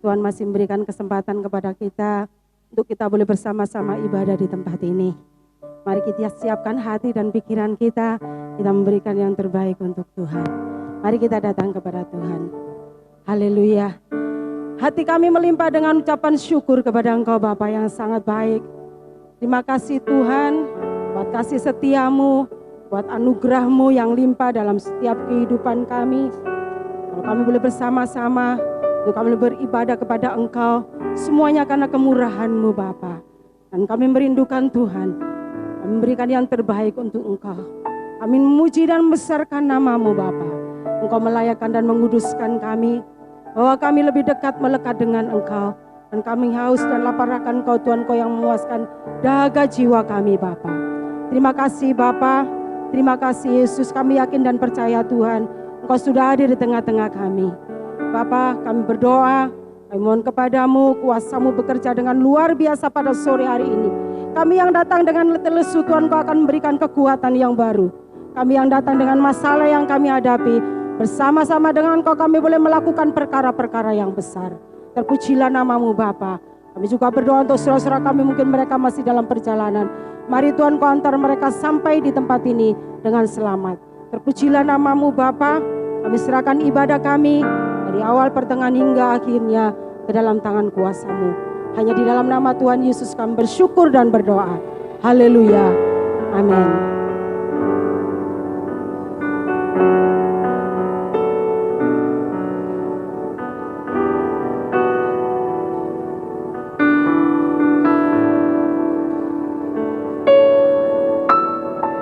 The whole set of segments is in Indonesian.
Tuhan masih memberikan kesempatan kepada kita untuk kita boleh bersama-sama ibadah di tempat ini. Mari kita siapkan hati dan pikiran kita memberikan yang terbaik untuk Tuhan. Mari kita datang kepada Tuhan. Haleluya. Hati kami melimpah dengan ucapan syukur kepada Engkau Bapa yang sangat baik. Terima kasih Tuhan buat kasih setiamu, buat anugerah-Mu yang limpah dalam setiap kehidupan kami. Kalau kami boleh bersama-sama, untuk kami beribadah kepada Engkau, semuanya karena kemurahan-Mu Bapa. Dan kami merindukan Tuhan, kami memberikan yang terbaik untuk Engkau. Kami memuji dan membesarkan nama-Mu Bapa. Engkau melayakkan dan menguduskan kami, bahwa kami lebih dekat melekat dengan Engkau. Dan kami haus dan lapar akan Engkau Tuhan, Engkau yang memuaskan dahaga jiwa kami Bapa. Terima kasih Bapa, terima kasih Yesus, kami yakin dan percaya Tuhan, Engkau sudah hadir di tengah-tengah kami. Bapa, kami berdoa, kami mohon kepadamu, kuasa-Mu bekerja dengan luar biasa pada sore hari ini. Kami yang datang dengan letih lesu, Tuhan Kau akan memberikan kekuatan yang baru. Kami yang datang dengan masalah yang kami hadapi, bersama-sama dengan Kau kami boleh melakukan perkara-perkara yang besar. Terpujilah nama-Mu Bapa. Kami juga berdoa untuk saudara-saudara kami, mungkin mereka masih dalam perjalanan. Mari Tuhan Kau antar mereka sampai di tempat ini dengan selamat. Terpujilah nama-Mu Bapa. Kami serahkan ibadah kami dari awal pertengahan hingga akhirnya ke dalam tangan kuasa-Mu. Hanya di dalam nama Tuhan Yesus kami bersyukur dan berdoa. Haleluya. Amin.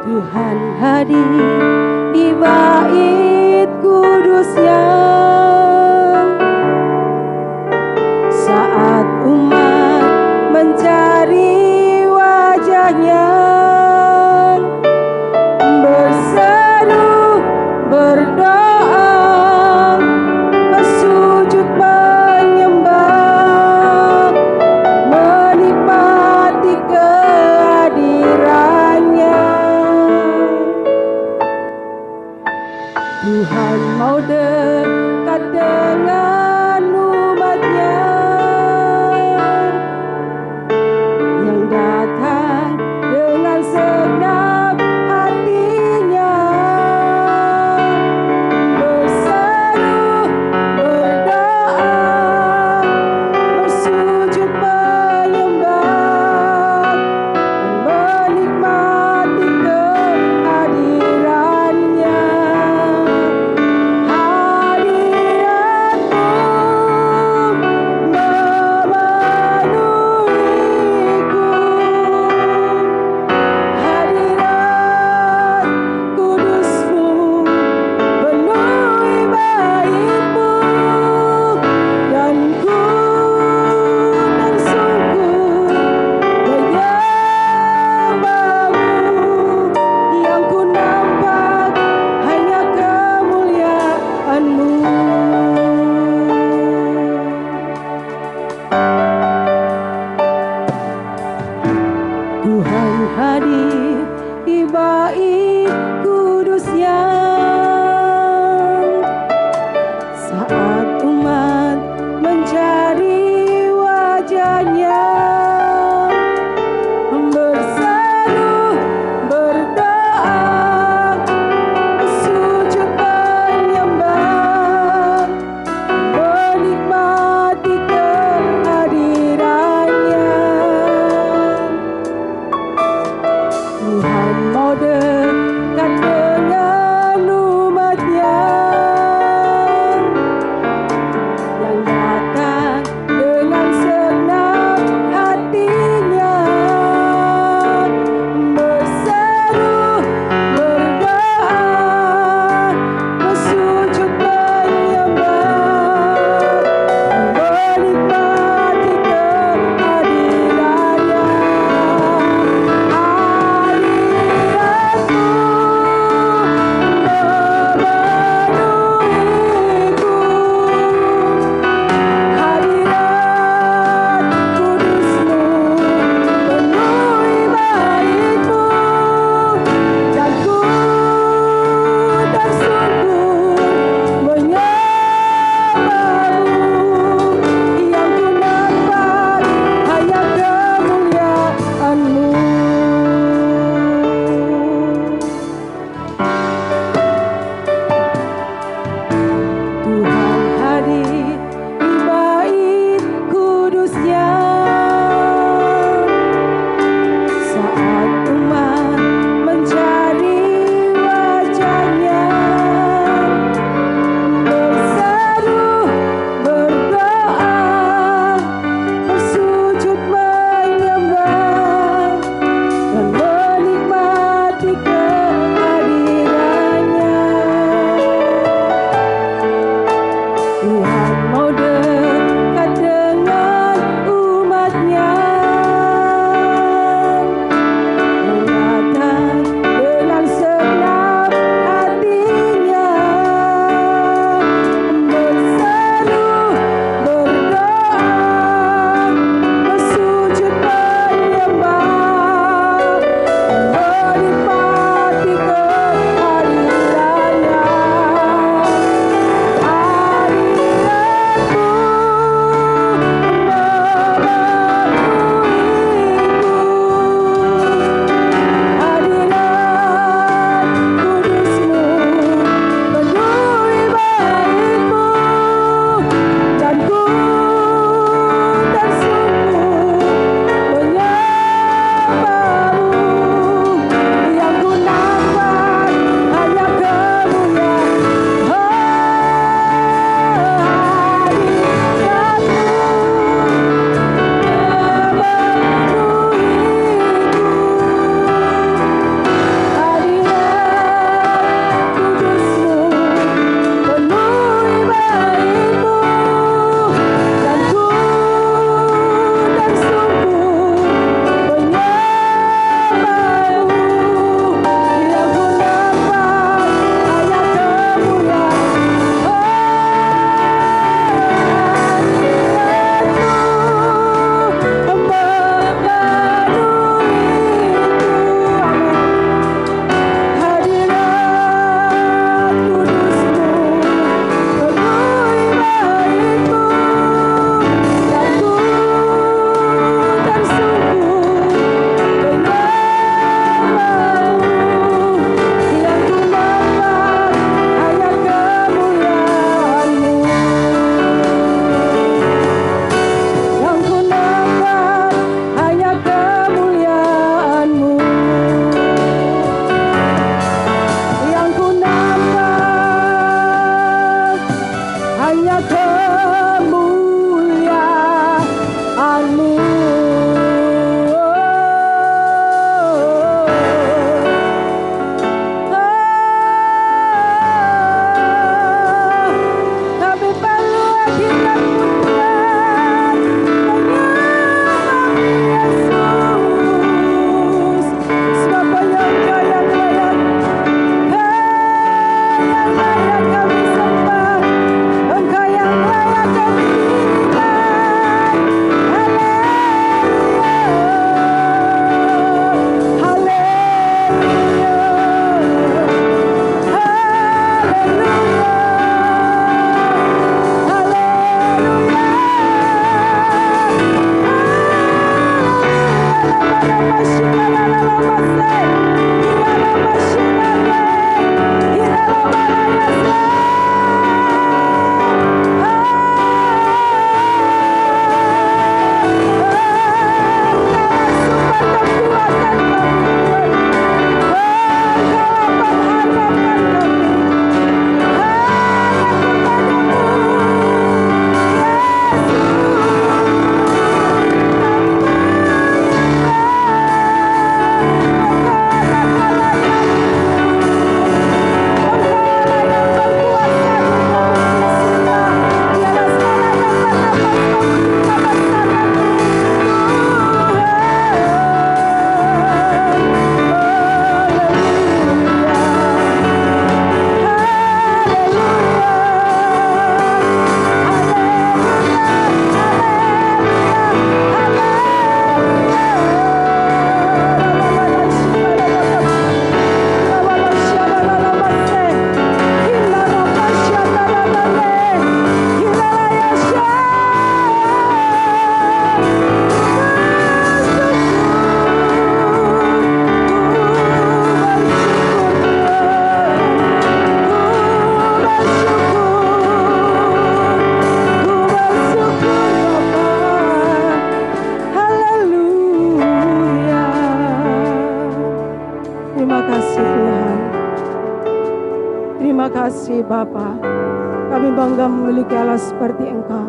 Tuhan hadir di bait kudus-Nya saat umat mencari wajah-Nya, berseru, berdoa, bersujud menyembah, menikmati kehadiran-Nya. Bapa. Kami bangga memiliki Allah seperti Engkau,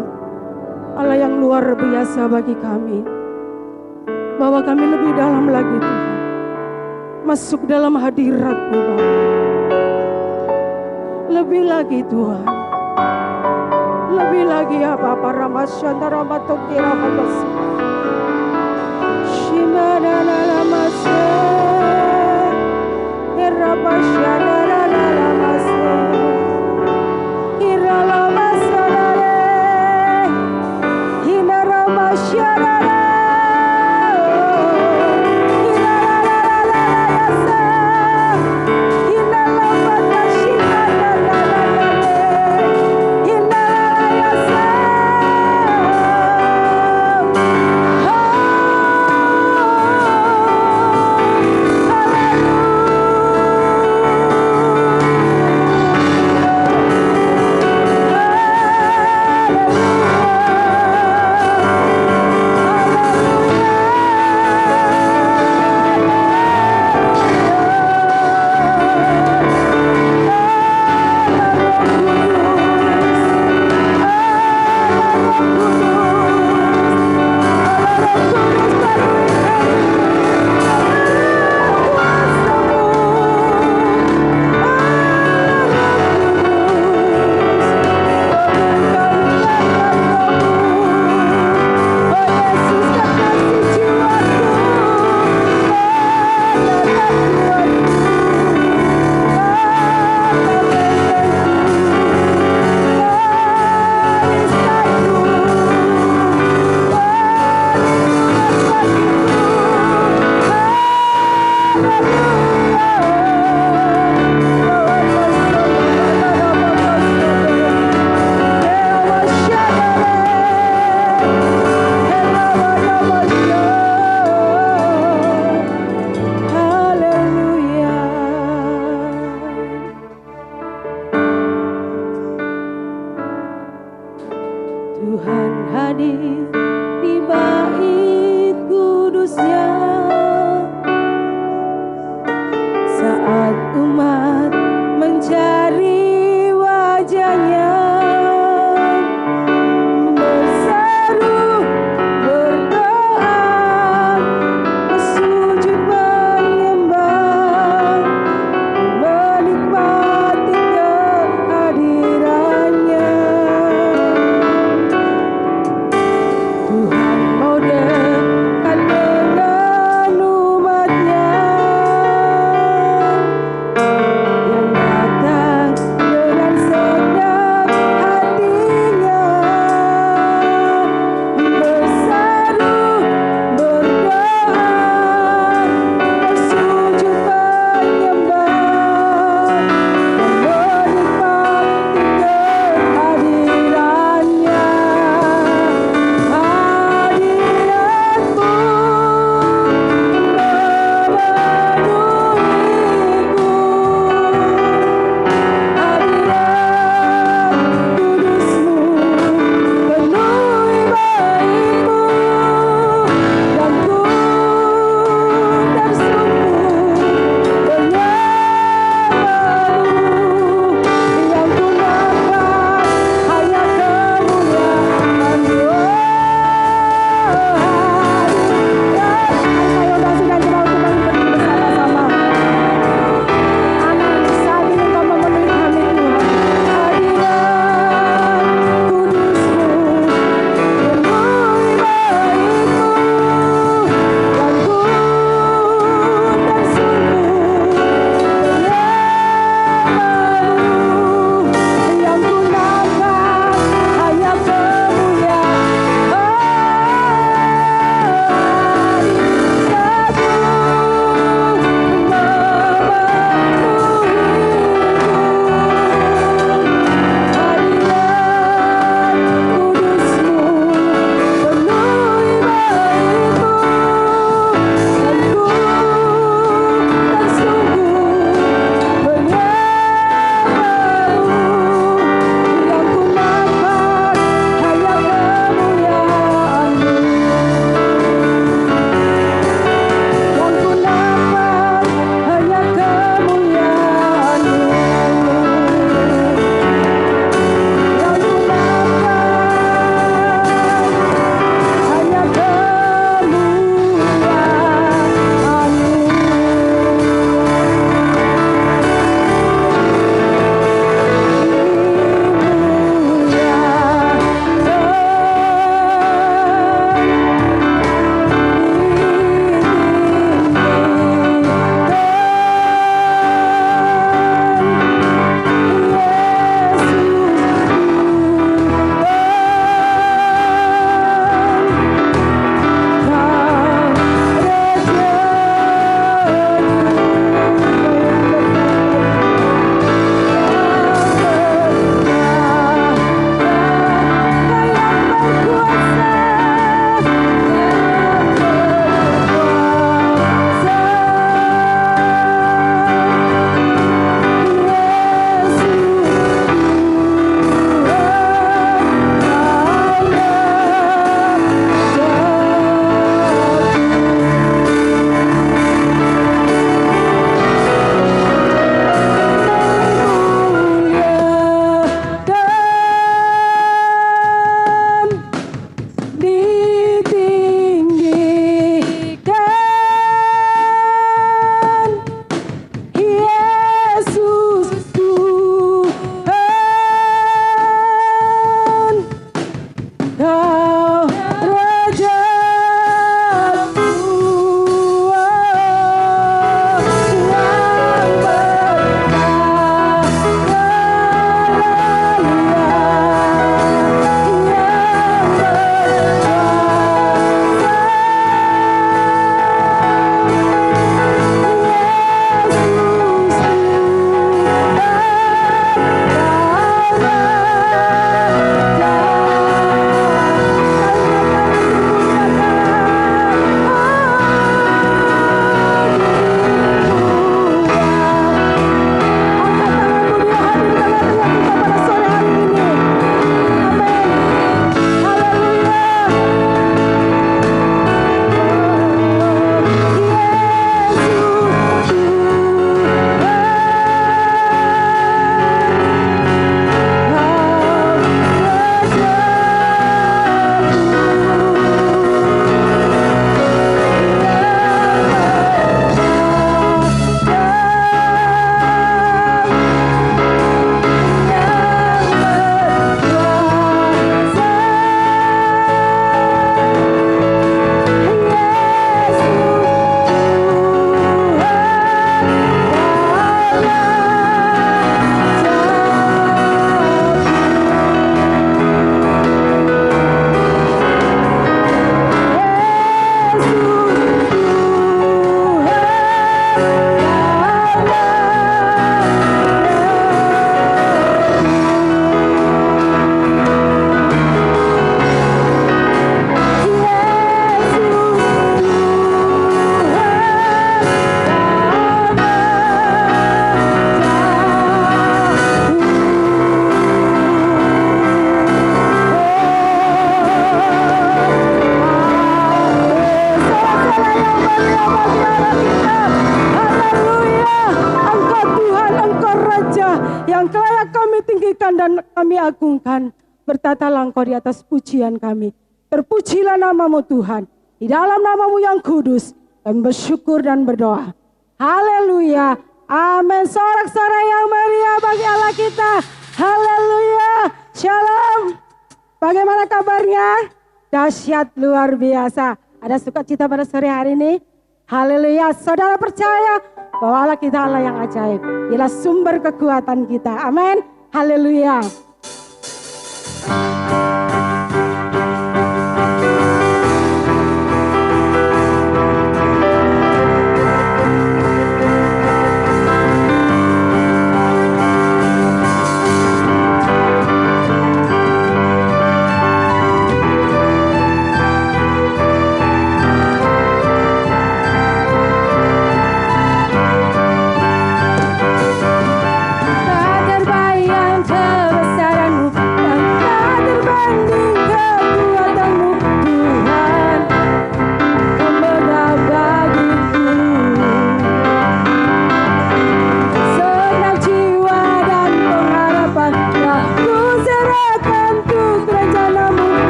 Allah yang luar biasa bagi kami. Bawa kami lebih dalam lagi Tuhan, masuk dalam hadirat-Mu Bapa. Lebih lagi Tuhan, lebih lagi ya Bapa. Ramasyanda ramatoki ramatosi Shimana lamase Erabasyanda lamase Iralamasare Hinarabasyanda Tuhan hadir di bait kudusnya saat umat mencari wajahnya, berseru, berdoa, bersujud menyembah, menikmati kehadirannya. Tuhan mau dekat dengan umatnya yang datang agungkan, bertatalah Engkau di atas pujian kami. Terpujilah namamu Tuhan, di dalam namamu yang kudus, kami bersyukur dan berdoa. Haleluya, amin. Sorak-sorai yang meriah bagi Allah kita. Haleluya, shalom. Bagaimana kabarnya? Dahsyat, luar biasa. Ada sukacita pada sore hari ini? Haleluya, saudara percaya bahwa Allah kita Allah yang ajaib. Dialah sumber kekuatan kita. Amin. Haleluya.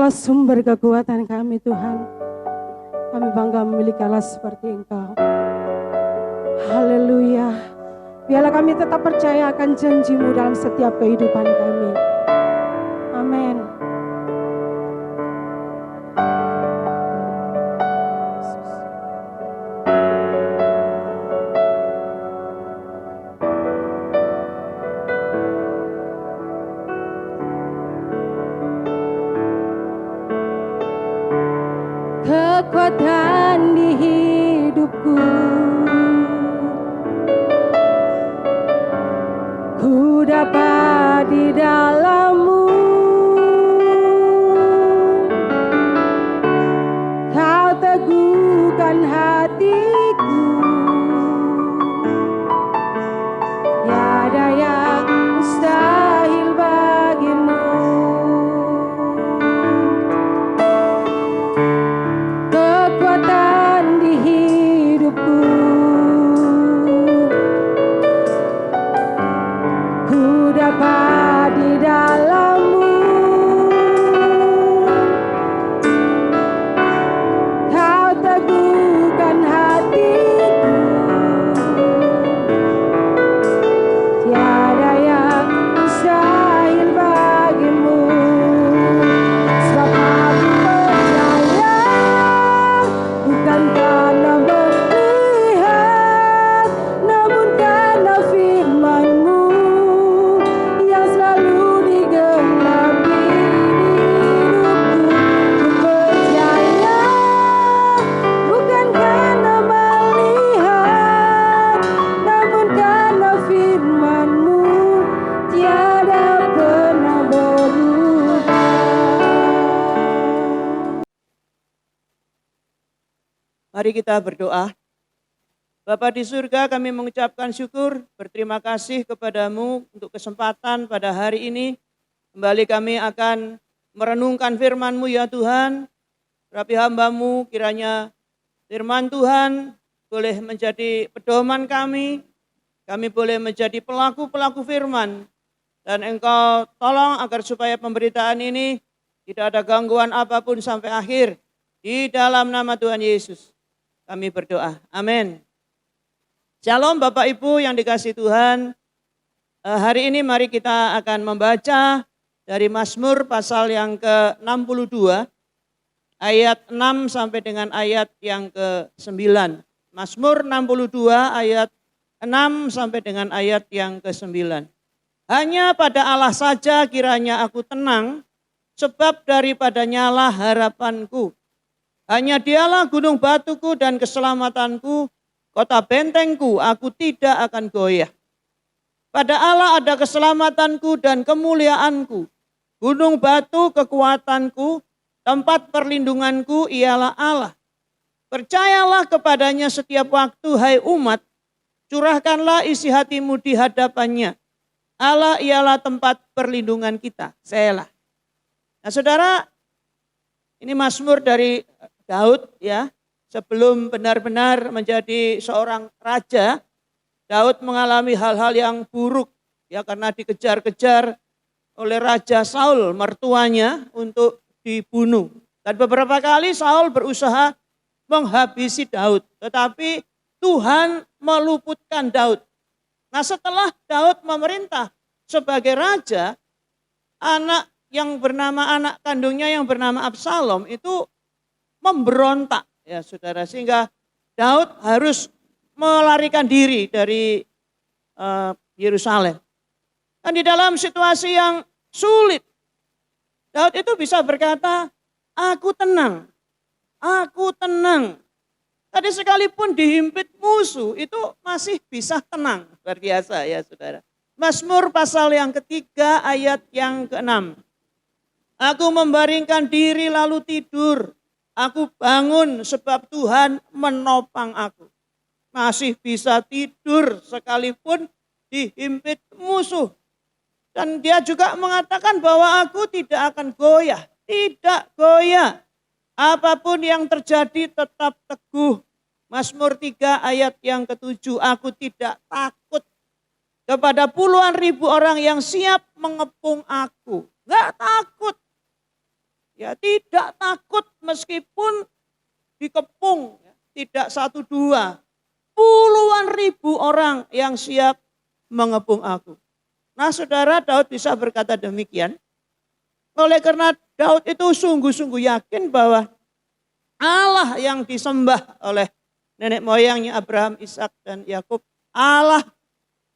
Engkaulah sumber kekuatan kami Tuhan. Kami bangga memiliki Allah seperti Engkau. Haleluya. Biarlah kami tetap percaya akan janji-Mu dalam setiap kehidupan kami. Amin. Kekuatan di hidupku, ku dapat di dalam-Mu. Kau teguhkan hatiku, tiada yang mustahil bagimu. Kekuatan di hidupku, ku dapat di dalam-Mu. Kau teguhkan hatiku, tiada yang mustahil bagimu. Sebab aku percaya, bukan karena melihat, namun karena firman-Mu yang selalu digenapi hidupku. Ku percaya, bukan karena melihat, namun karena firman-Mu tiada pernah berubah. Mari kita berdoa. Bapa di surga, kami mengucapkan syukur, berterima kasih kepadamu untuk kesempatan pada hari ini. Kembali kami akan merenungkan firman-Mu ya Tuhan. Rapi hamba-Mu, kiranya firman Tuhan boleh menjadi pedoman kami. Kami boleh menjadi pelaku-pelaku firman. Dan Engkau tolong agar supaya pemberitaan ini tidak ada gangguan apapun sampai akhir. Di dalam nama Tuhan Yesus kami berdoa. Amin. Shalom Bapak Ibu yang dikasihi Tuhan. Hari ini mari kita akan membaca dari Mazmur pasal yang ke-62. Ayat 6 sampai dengan ayat yang ke-9. Mazmur 62 ayat 6 sampai dengan ayat yang ke-9. Hanya pada Allah saja kiranya aku tenang, sebab daripadanya lah harapanku. Hanya Dialah gunung batuku dan keselamatanku, kota bentengku, aku tidak akan goyah. Pada Allah ada keselamatanku dan kemuliaanku. Gunung batu kekuatanku, tempat perlindunganku ialah Allah. Percayalah kepadanya setiap waktu, hai umat, curahkanlah isi hatimu di hadapannya. Allah ialah tempat perlindungan kita. Selah. Nah saudara, ini Mazmur dari Daud ya. Sebelum benar-benar menjadi seorang raja, Daud mengalami hal-hal yang buruk ya karena dikejar-kejar oleh Raja Saul, mertuanya, untuk dibunuh. Dan beberapa kali Saul berusaha menghabisi Daud, tetapi Tuhan meluputkan Daud. Nah setelah Daud memerintah sebagai raja, anak kandungnya yang bernama Absalom itu memberontak ya saudara, sehingga Daud harus melarikan diri dari Yerusalem. Dan di dalam situasi yang sulit, Daud itu bisa berkata, aku tenang, aku tenang. Tadi sekalipun dihimpit musuh itu masih bisa tenang. Luar biasa ya saudara. Mazmur pasal yang ketiga ayat yang ke-6. Aku membaringkan diri lalu tidur. Aku bangun sebab Tuhan menopang aku. Masih bisa tidur sekalipun dihimpit musuh. Dan dia juga mengatakan bahwa aku tidak akan goyah. Tidak goyah. Apapun yang terjadi tetap teguh. Mazmur 3 ayat yang ke-7. Aku tidak takut kepada puluhan ribu orang yang siap mengepung aku. Enggak takut. Ya, tidak takut meskipun dikepung, ya, tidak satu dua, puluhan ribu orang yang siap mengepung aku. Nah saudara, Daud bisa berkata demikian. Oleh karena Daud itu sungguh-sungguh yakin bahwa Allah yang disembah oleh nenek moyangnya Abraham, Ishak dan Yakub, Allah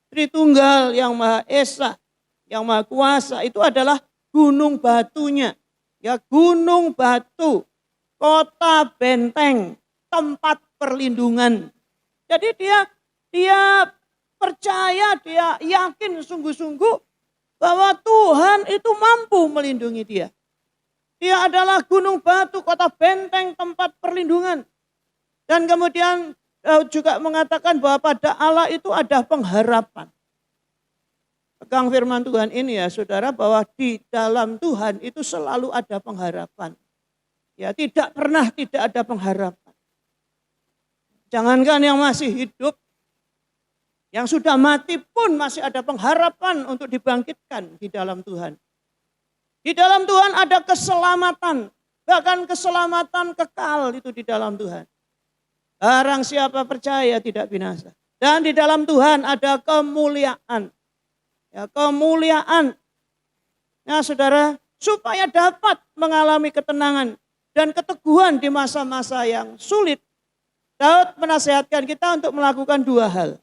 Tritunggal yang Maha Esa, yang Maha Kuasa, itu adalah gunung batunya. Ya, gunung batu, kota benteng, tempat perlindungan. Jadi dia percaya, dia yakin sungguh-sungguh bahwa Tuhan itu mampu melindungi dia. Dia adalah gunung batu, kota benteng, tempat perlindungan. Dan kemudian Daud juga mengatakan bahwa pada Allah itu ada pengharapan. Pegang firman Tuhan ini ya saudara, bahwa di dalam Tuhan itu selalu ada pengharapan. Ya, tidak pernah tidak ada pengharapan. Jangankan yang masih hidup, yang sudah mati pun masih ada pengharapan untuk dibangkitkan di dalam Tuhan. Di dalam Tuhan ada keselamatan, bahkan keselamatan kekal itu di dalam Tuhan. Barang siapa percaya tidak binasa. Dan di dalam Tuhan ada kemuliaan. Ya, kemuliaan. Nah saudara, supaya dapat mengalami ketenangan dan keteguhan di masa-masa yang sulit, Daud menasihatkan kita untuk melakukan dua hal.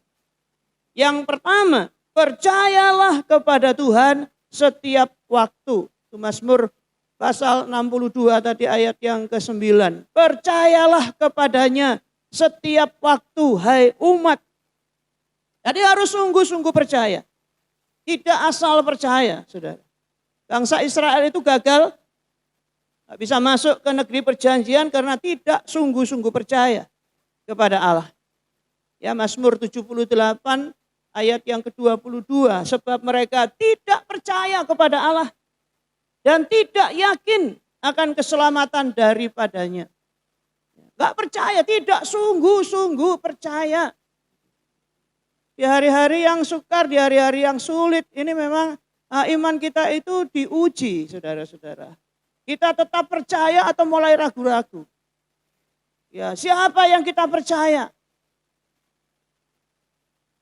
Yang pertama, percayalah kepada Tuhan setiap waktu. Itu Mazmur pasal 62 tadi ayat yang ke-9. Percayalah kepadanya setiap waktu, hai umat. Jadi harus sungguh-sungguh percaya. Tidak asal percaya, saudara. Bangsa Israel itu gagal, tidak bisa masuk ke negeri perjanjian karena tidak sungguh-sungguh percaya kepada Allah. Ya, Mazmur 78 ayat yang ke-22. Sebab mereka tidak percaya kepada Allah dan tidak yakin akan keselamatan daripadanya. Gak percaya, tidak sungguh-sungguh percaya. Di hari-hari yang sukar, di hari-hari yang sulit, ini memang iman kita itu diuji, saudara-saudara. Kita tetap percaya atau mulai ragu-ragu. Ya, siapa yang kita percaya?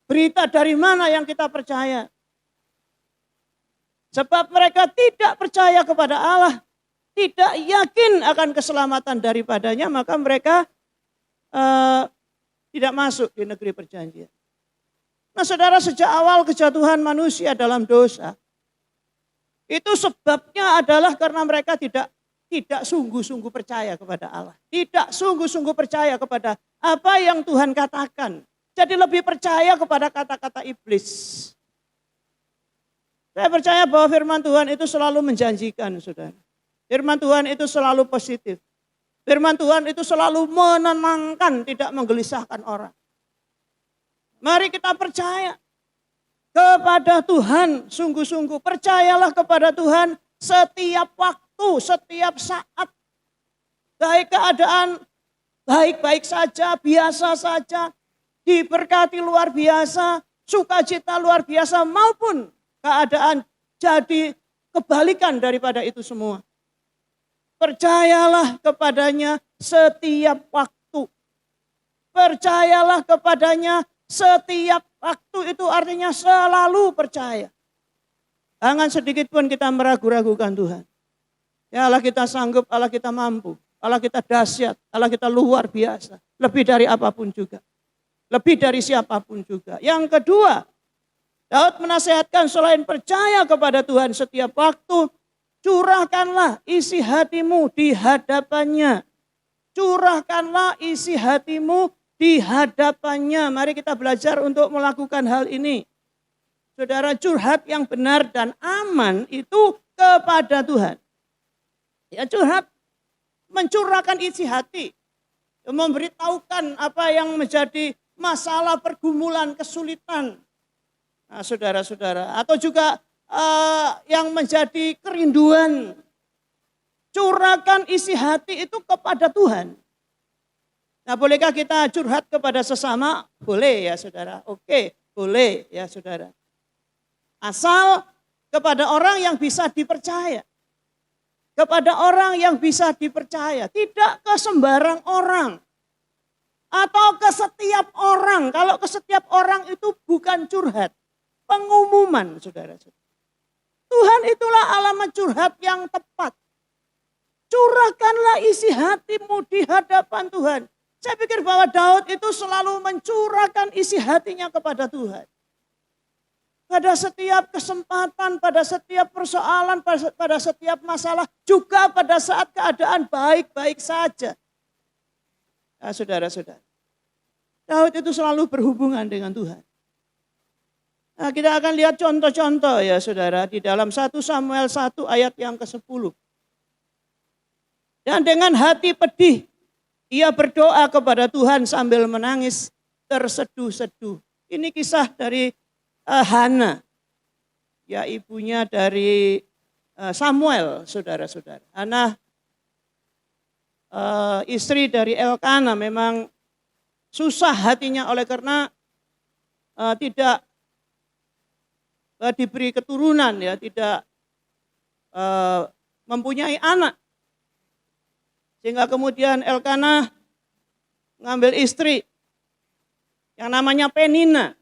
Berita dari mana yang kita percaya? Sebab mereka tidak percaya kepada Allah, tidak yakin akan keselamatan daripadanya, maka mereka tidak masuk di negeri perjanjian. Nah saudara, sejak awal kejatuhan manusia dalam dosa, itu sebabnya adalah karena mereka tidak sungguh-sungguh percaya kepada Allah. Tidak sungguh-sungguh percaya kepada apa yang Tuhan katakan. Jadi lebih percaya kepada kata-kata iblis. Saya percaya bahwa firman Tuhan itu selalu menjanjikan, saudara. Firman Tuhan itu selalu positif. Firman Tuhan itu selalu menenangkan, tidak menggelisahkan orang. Mari kita percaya kepada Tuhan sungguh-sungguh. Percayalah kepada Tuhan setiap waktu, setiap saat. Baik keadaan baik-baik saja, biasa saja, diberkati luar biasa, sukacita luar biasa, maupun keadaan jadi kebalikan daripada itu semua. Percayalah kepadanya setiap waktu. Percayalah kepadanya setiap waktu, itu artinya selalu percaya. Jangan sedikit pun kita meragu-ragukan Tuhan. Ya Allah kita sanggup, Allah kita mampu, Allah kita dahsyat, Allah kita luar biasa. Lebih dari apapun juga. Lebih dari siapapun juga. Yang kedua, Daud menasihatkan selain percaya kepada Tuhan setiap waktu, curahkanlah isi hatimu di hadapannya. Curahkanlah isi hatimu di hadapannya. Mari kita belajar untuk melakukan hal ini. Saudara, curhat yang benar dan aman itu kepada Tuhan. Ya, curhat, mencurahkan isi hati. Memberitahukan apa yang menjadi masalah, pergumulan, kesulitan. Nah, saudara-saudara, atau juga yang menjadi kerinduan. Curahkan isi hati itu kepada Tuhan. Nah, bolehkah kita curhat kepada sesama? Boleh ya saudara. Oke, boleh ya saudara. Asal kepada orang yang bisa dipercaya. kepada orang yang bisa dipercaya, tidak ke sembarang orang. Atau ke setiap orang. Kalau ke setiap orang itu bukan curhat, pengumuman, saudara-saudara. Tuhan itulah alamat curhat yang tepat. Curahkanlah isi hatimu di hadapan Tuhan. Saya pikir bahwa Daud itu selalu mencurahkan isi hatinya kepada Tuhan. Pada setiap kesempatan, pada setiap persoalan, pada setiap masalah, juga pada saat keadaan baik-baik saja. Nah, saudara-saudara, Daud itu selalu berhubungan dengan Tuhan. Nah, kita akan lihat contoh-contoh ya saudara di dalam 1 Samuel 1 ayat yang ke-10. Dan dengan hati pedih, ia berdoa kepada Tuhan sambil menangis terseduh-seduh. Ini kisah dari Hana, ya ibunya dari Samuel, saudara-saudara. Hana istri dari Elkana memang susah hatinya oleh karena tidak diberi keturunan, ya tidak mempunyai anak. Sehingga kemudian Elkana mengambil istri yang namanya Penina.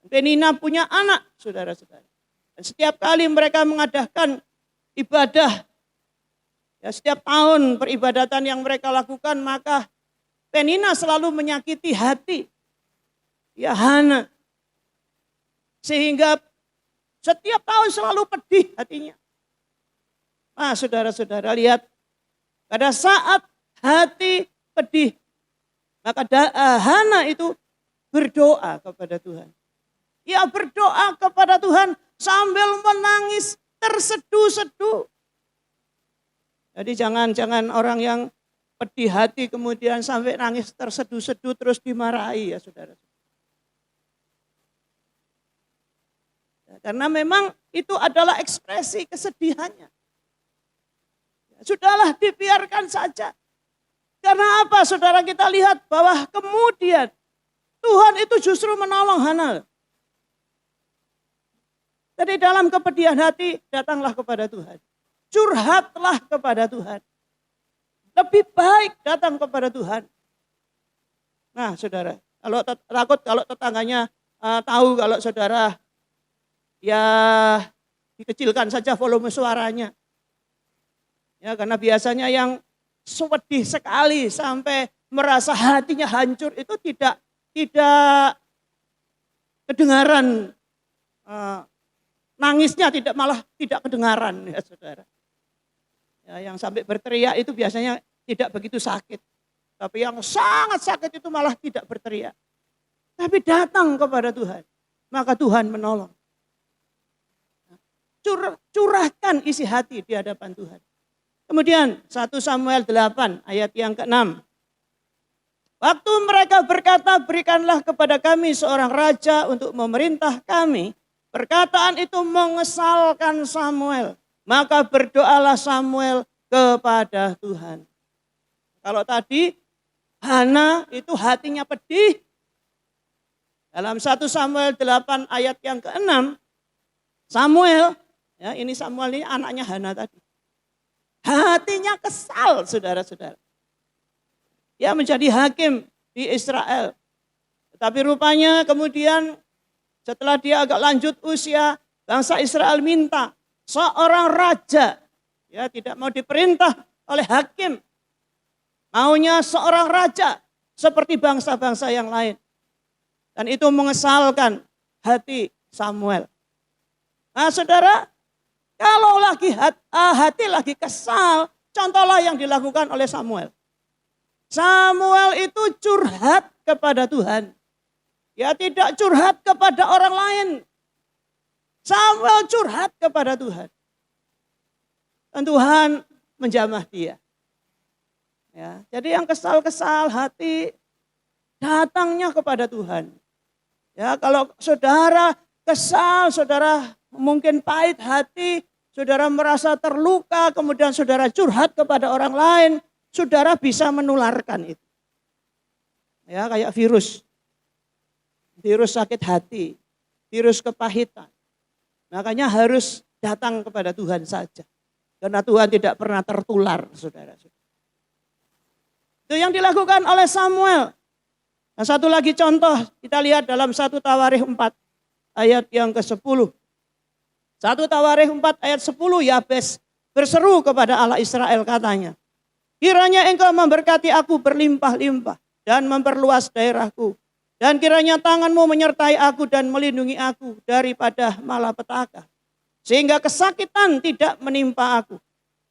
Penina punya anak, saudara-saudara. Dan setiap kali mereka mengadakan ibadah, ya setiap tahun peribadatan yang mereka lakukan, maka Penina selalu menyakiti hati ya Hana. Sehingga setiap tahun selalu pedih hatinya. Nah, saudara-saudara lihat, pada saat hati pedih, maka Hana itu berdoa kepada Tuhan. Ia berdoa kepada Tuhan sambil menangis terseduh-seduh. Jadi jangan orang yang pedih hati kemudian sampai nangis terseduh-seduh terus dimarahi ya saudara. Karena memang itu adalah ekspresi kesedihannya. Sudahlah dibiarkan saja. Karena apa saudara, kita lihat bahwa kemudian Tuhan itu justru menolong Hana. Jadi dalam kepedihan hati datanglah kepada Tuhan. Curhatlah kepada Tuhan. Lebih baik datang kepada Tuhan. Nah saudara, kalau takut kalau tetangganya tahu kalau saudara ya dikecilkan saja volume suaranya. Ya karena biasanya yang sedih sekali sampai merasa hatinya hancur itu tidak kedengaran. Nangisnya malah tidak kedengaran ya saudara. Ya, yang sampai berteriak itu biasanya tidak begitu sakit. Tapi yang sangat sakit itu malah tidak berteriak. Tapi datang kepada Tuhan. Maka Tuhan menolong. Curahkan isi hati di hadapan Tuhan. Kemudian 1 Samuel 8 ayat yang ke-6. Waktu mereka berkata, berikanlah kepada kami seorang raja untuk memerintah kami. Perkataan itu mengesalkan Samuel. Maka berdoalah Samuel kepada Tuhan. Kalau tadi Hana itu hatinya pedih. Dalam 1 Samuel 8 ayat yang ke-6. Samuel, ya ini Samuel ini anaknya Hana tadi. Hatinya kesal saudara-saudara. Dia menjadi hakim di Israel. Tetapi rupanya kemudian setelah dia agak lanjut usia, bangsa Israel minta seorang raja. Ya, tidak mau diperintah oleh hakim. Maunya seorang raja seperti bangsa-bangsa yang lain. Dan itu mengesalkan hati Samuel. Nah saudara, kalau hati lagi kesal, contohlah yang dilakukan oleh Samuel. Samuel itu curhat kepada Tuhan. Ya tidak curhat kepada orang lain. Samuel curhat kepada Tuhan. Dan Tuhan menjamah dia. Ya, jadi yang kesal-kesal hati datangnya kepada Tuhan. Ya, kalau saudara kesal, saudara mungkin pahit hati, saudara merasa terluka, kemudian saudara curhat kepada orang lain, saudara bisa menularkan itu. Ya, kayak virus sakit hati, virus kepahitan. Makanya harus datang kepada Tuhan saja. Karena Tuhan tidak pernah tertular, saudara. Itu yang dilakukan oleh Samuel. Nah, satu lagi contoh, kita lihat dalam 1 Tawarikh 4 ayat yang ke-10. 1 Tawarikh 4 ayat 10, Yabes berseru kepada Allah Israel katanya, kiranya engkau memberkati aku berlimpah-limpah dan memperluas daerahku. Dan kiranya tanganmu menyertai aku dan melindungi aku daripada malapetaka. Sehingga kesakitan tidak menimpa aku.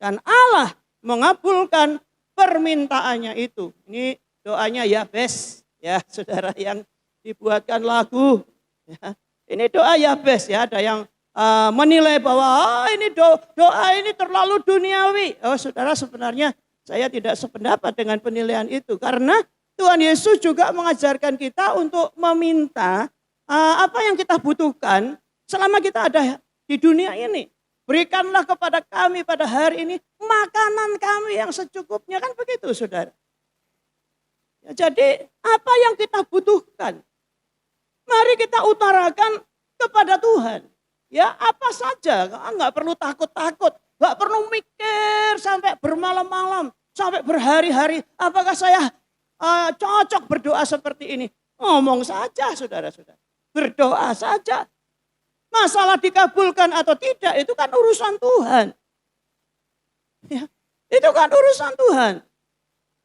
Dan Allah mengabulkan permintaannya itu. Ini doanya Yabes, ya saudara, yang dibuatkan lagu. Ya. Ini doa Yabes, ya, ada yang menilai bahwa ini doa ini terlalu duniawi. Oh saudara, sebenarnya saya tidak sependapat dengan penilaian itu. Karena Tuhan Yesus juga mengajarkan kita untuk meminta apa yang kita butuhkan selama kita ada di dunia ini. Berikanlah kepada kami pada hari ini makanan kami yang secukupnya, kan begitu saudara. Ya, jadi apa yang kita butuhkan, mari kita utarakan kepada Tuhan. Ya apa saja, nggak perlu takut-takut, nggak perlu mikir sampai bermalam-malam, sampai berhari-hari. Apakah saya cocok berdoa seperti ini? Ngomong saja saudara-saudara, berdoa saja. Masalah dikabulkan atau tidak itu kan urusan Tuhan. Ya, itu kan urusan Tuhan.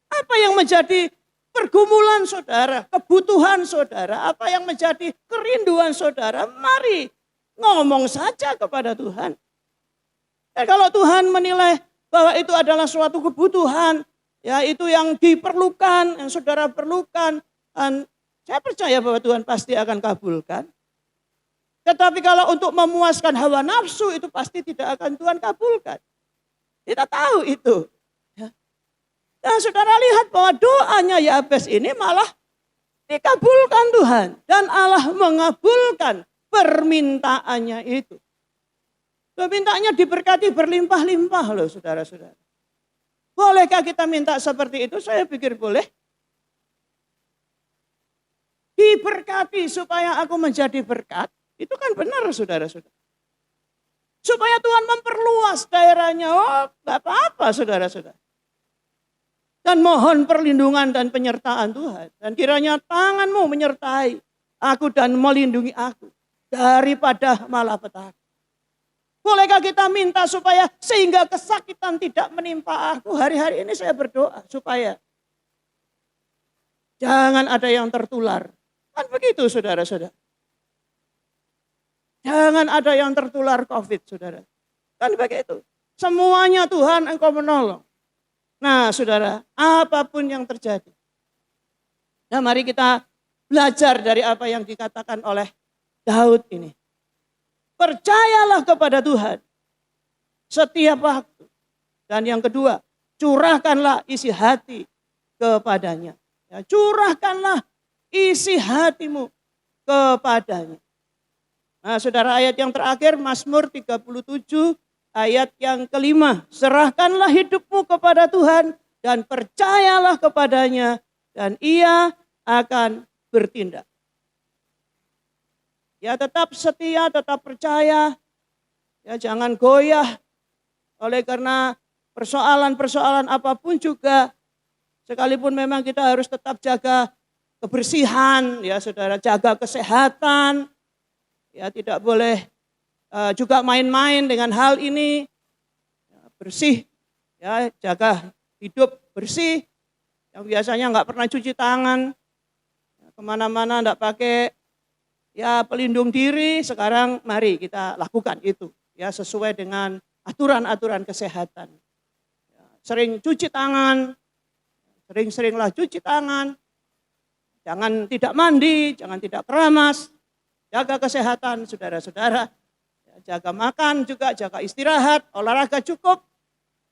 Apa yang menjadi pergumulan saudara, kebutuhan saudara, apa yang menjadi kerinduan saudara, mari ngomong saja kepada Tuhan. Dan kalau Tuhan menilai bahwa itu adalah suatu kebutuhan, ya itu yang diperlukan, yang saudara perlukan, dan saya percaya bahwa Tuhan pasti akan kabulkan. Tetapi kalau untuk memuaskan hawa nafsu itu pasti tidak akan Tuhan kabulkan. Kita tahu itu. Ya. Dan saudara lihat bahwa doanya Yabes ini malah dikabulkan Tuhan. Dan Allah mengabulkan permintaannya itu. Permintaannya diberkati berlimpah-limpah loh saudara-saudara. Bolehkah kita minta seperti itu? Saya pikir boleh. Diberkati supaya aku menjadi berkat. Itu kan benar saudara-saudara. Supaya Tuhan memperluas daerahnya. Oh gak apa-apa saudara-saudara. Dan mohon perlindungan dan penyertaan Tuhan. Dan kiranya tanganmu menyertai aku dan melindungi aku daripada malapetaka. Bolehkah kita minta supaya sehingga kesakitan tidak menimpa aku. Hari-hari ini saya berdoa supaya jangan ada yang tertular. Kan begitu saudara-saudara. Jangan ada yang tertular COVID, saudara. Kan begitu. Semuanya Tuhan engkau menolong. Nah, saudara, apapun yang terjadi. Nah, mari kita belajar dari apa yang dikatakan oleh Daud ini. Percayalah kepada Tuhan setiap waktu. Dan yang kedua, curahkanlah isi hati kepadanya. Ya, curahkanlah isi hatimu kepadanya. Nah saudara, ayat yang terakhir Mazmur 37 ayat yang kelima. Serahkanlah hidupmu kepada Tuhan dan percayalah kepadanya dan ia akan bertindak. Ya tetap setia, tetap percaya. Ya jangan goyah oleh karena persoalan-persoalan apapun juga. Sekalipun memang kita harus tetap jaga kebersihan, ya saudara, jaga kesehatan. Ya tidak boleh juga main-main dengan hal ini. Ya, bersih, ya jaga hidup bersih. Yang biasanya nggak pernah cuci tangan, ya, kemana-mana nggak pakai ya pelindung diri. Sekarang mari kita lakukan itu, ya sesuai dengan aturan-aturan kesehatan. Ya, sering cuci tangan, sering-seringlah cuci tangan. Jangan tidak mandi, jangan tidak keramas. Jaga kesehatan saudara-saudara, jaga makan juga, jaga istirahat, olahraga cukup.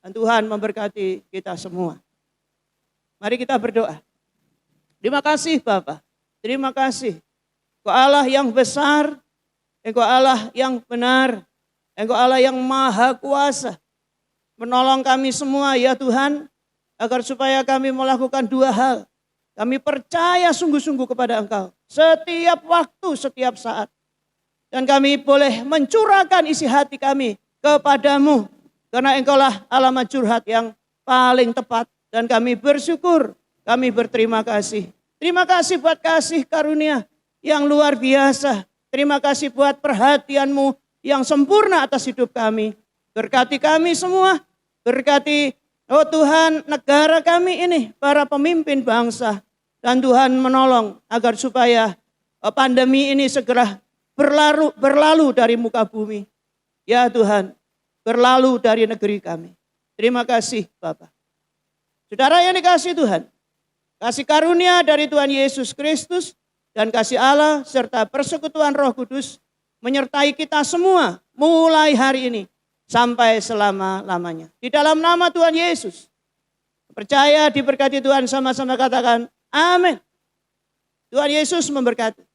Dan Tuhan memberkati kita semua. Mari kita berdoa. Terima kasih Bapa, terima kasih. Engkau Allah yang besar, Engkau Allah yang benar, Engkau Allah yang maha kuasa. Menolong kami semua ya Tuhan, agar supaya kami melakukan dua hal. Kami percaya sungguh-sungguh kepada Engkau. Setiap waktu, setiap saat. Dan kami boleh mencurahkan isi hati kami kepadamu. Karena Engkaulah alamat curhat yang paling tepat. Dan kami bersyukur, kami berterima kasih. Terima kasih buat kasih karunia yang luar biasa. Terima kasih buat perhatian-Mu yang sempurna atas hidup kami. Berkati kami semua, berkati oh Tuhan negara kami ini, para pemimpin bangsa. Dan Tuhan menolong agar supaya pandemi ini segera berlalu dari muka bumi. Ya Tuhan, berlalu dari negeri kami. Terima kasih Bapak. Saudara yang dikasihi Tuhan, kasih karunia dari Tuhan Yesus Kristus dan kasih Allah serta persekutuan Roh Kudus menyertai kita semua mulai hari ini sampai selama-lamanya. Di dalam nama Tuhan Yesus, percaya diberkati Tuhan, sama-sama katakan amin. Tuhan Yesus memberkati.